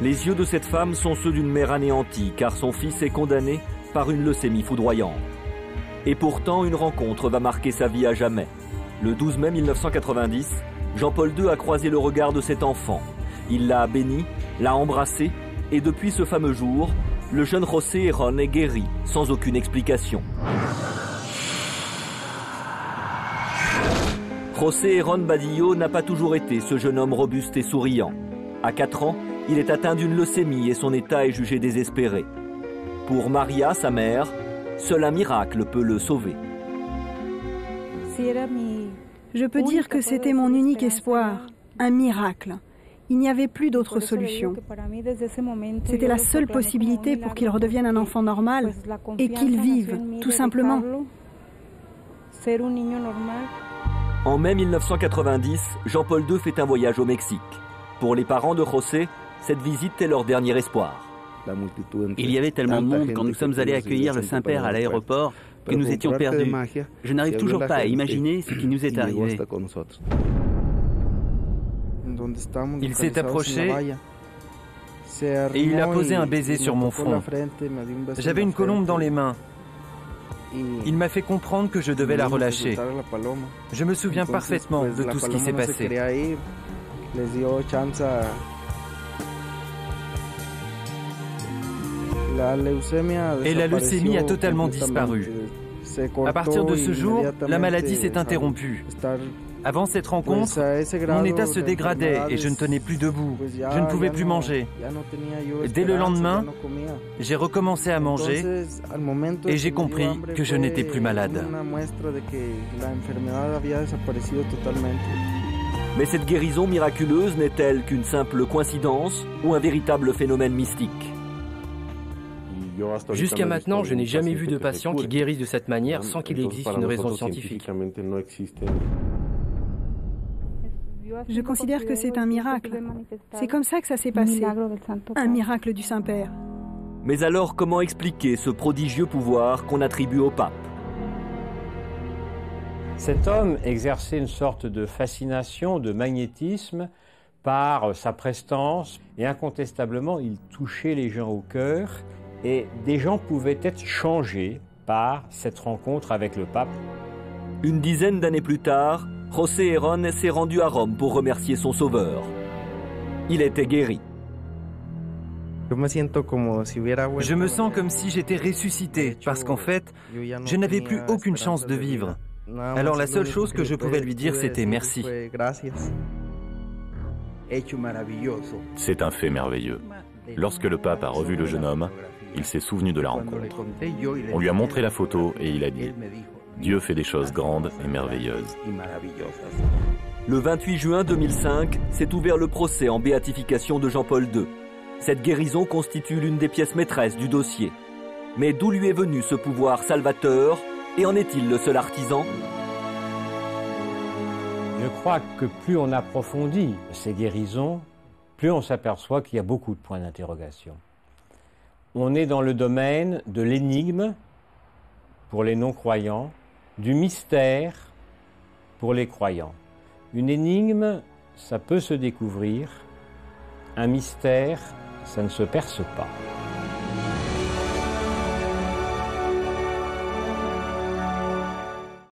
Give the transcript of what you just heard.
Les yeux de cette femme sont ceux d'une mère anéantie, car son fils est condamné par une leucémie foudroyante. Et pourtant, une rencontre va marquer sa vie à jamais. Le 12 mai 1990, Jean-Paul II a croisé le regard de cet enfant. Il l'a béni, l'a embrassé, et depuis ce fameux jour, le jeune José Herón est guéri, sans aucune explication. José Herón Badillo n'a pas toujours été ce jeune homme robuste et souriant. À 4 ans, il est atteint d'une leucémie et son état est jugé désespéré. Pour Maria, sa mère, seul un miracle peut le sauver. Je peux dire que c'était mon unique espoir, un miracle. Il n'y avait plus d'autre solution. C'était la seule possibilité pour qu'il redevienne un enfant normal et qu'il vive, tout simplement. En mai 1990, Jean-Paul II fait un voyage au Mexique. Pour les parents de José, cette visite est leur dernier espoir. Il y avait tellement de monde quand nous sommes allés accueillir le Saint-Père à l'aéroport que nous étions perdus. Je n'arrive toujours pas à imaginer ce qui nous est arrivé. Il s'est approché et il a posé un baiser sur mon front. J'avais une colombe dans les mains. Il m'a fait comprendre que je devais la relâcher. Je me souviens parfaitement de tout ce qui s'est passé. Et la leucémie a totalement disparu. À partir de ce jour, la maladie s'est interrompue. Avant cette rencontre, mon état se dégradait et je ne tenais plus debout. Je ne pouvais plus manger. Dès le lendemain, j'ai recommencé à manger et j'ai compris que je n'étais plus malade. Mais cette guérison miraculeuse n'est-elle qu'une simple coïncidence ou un véritable phénomène mystique? Jusqu'à maintenant, je n'ai jamais vu de patient qui guérisse de cette manière sans qu'il existe une raison scientifique. Je considère que c'est un miracle. C'est comme ça que ça s'est passé. Un miracle du Saint-Père. Mais alors, comment expliquer ce prodigieux pouvoir qu'on attribue au pape? Cet homme exerçait une sorte de fascination, de magnétisme par sa prestance et incontestablement, il touchait les gens au cœur et des gens pouvaient être changés par cette rencontre avec le pape. Une dizaine d'années plus tard, José Herón s'est rendu à Rome pour remercier son sauveur. Il était guéri. Je me sens comme si j'étais ressuscité, parce qu'en fait, je n'avais plus aucune chance de vivre. Alors la seule chose que je pouvais lui dire, c'était merci. C'est un fait merveilleux. Lorsque le pape a revu le jeune homme, il s'est souvenu de la rencontre. On lui a montré la photo et il a dit « Dieu fait des choses grandes et merveilleuses ». Le 28 juin 2005, s'est ouvert le procès en béatification de Jean-Paul II. Cette guérison constitue l'une des pièces maîtresses du dossier. Mais d'où lui est venu ce pouvoir salvateur et en est-il le seul artisan? Je crois que plus on approfondit ces guérisons, plus on s'aperçoit qu'il y a beaucoup de points d'interrogation. On est dans le domaine de l'énigme pour les non-croyants, du mystère pour les croyants. Une énigme, ça peut se découvrir. Un mystère, ça ne se perce pas.